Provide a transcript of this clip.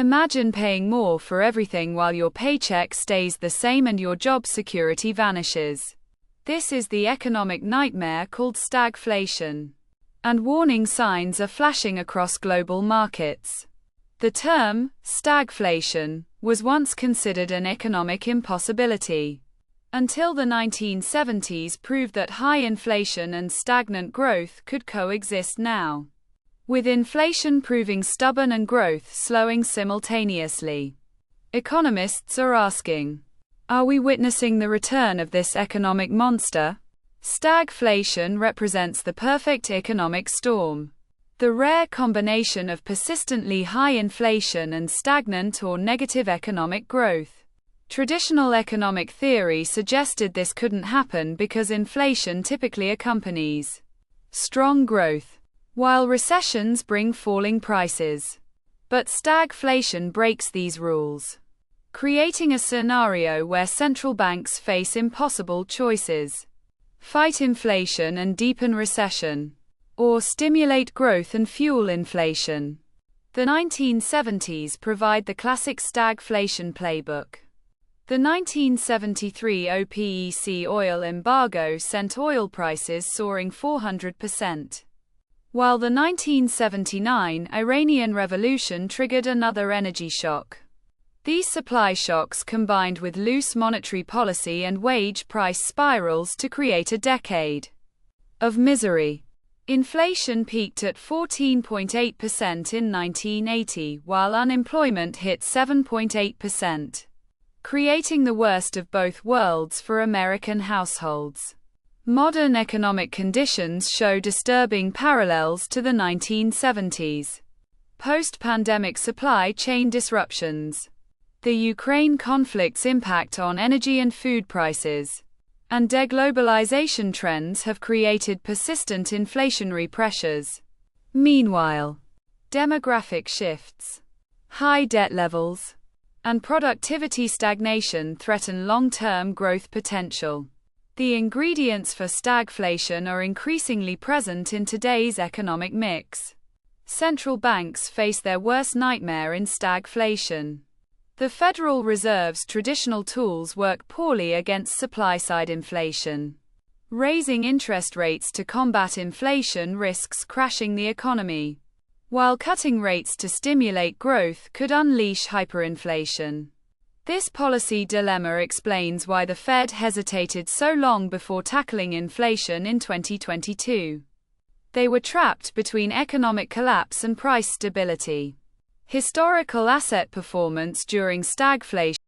Imagine paying more for everything while your paycheck stays the same and your job security vanishes. This is the economic nightmare called stagflation. And warning signs are flashing across global markets. The term, stagflation, was once considered an economic impossibility, until the 1970s proved that high inflation and stagnant growth could coexist now, with inflation proving stubborn and growth slowing simultaneously. Economists are asking, are we witnessing the return of this economic monster? Stagflation represents the perfect economic storm. The rare combination of persistently high inflation and stagnant or negative economic growth. Traditional economic theory suggested this couldn't happen because inflation typically accompanies strong growth, while recessions bring falling prices. But stagflation breaks these rules, creating a scenario where central banks face impossible choices: fight inflation and deepen recession, or stimulate growth and fuel inflation. The 1970s provide the classic stagflation playbook. The 1973 OPEC oil embargo sent oil prices soaring 400%, while the 1979 Iranian Revolution triggered another energy shock. These supply shocks combined with loose monetary policy and wage price spirals to create a decade of misery. Inflation peaked at 14.8% in 1980, while unemployment hit 7.8%, creating the worst of both worlds for American households. Modern economic conditions show disturbing parallels to the 1970s. Post-pandemic supply chain disruptions, the Ukraine conflict's impact on energy and food prices, and deglobalization trends have created persistent inflationary pressures. Meanwhile, demographic shifts, high debt levels, and productivity stagnation threaten long-term growth potential. The ingredients for stagflation are increasingly present in today's economic mix. Central banks face their worst nightmare in stagflation. The Federal Reserve's traditional tools work poorly against supply-side inflation. Raising interest rates to combat inflation risks crashing the economy, while cutting rates to stimulate growth could unleash hyperinflation. This policy dilemma explains why the Fed hesitated so long before tackling inflation in 2022. They were trapped between economic collapse and price stability. Historical asset performance during stagflation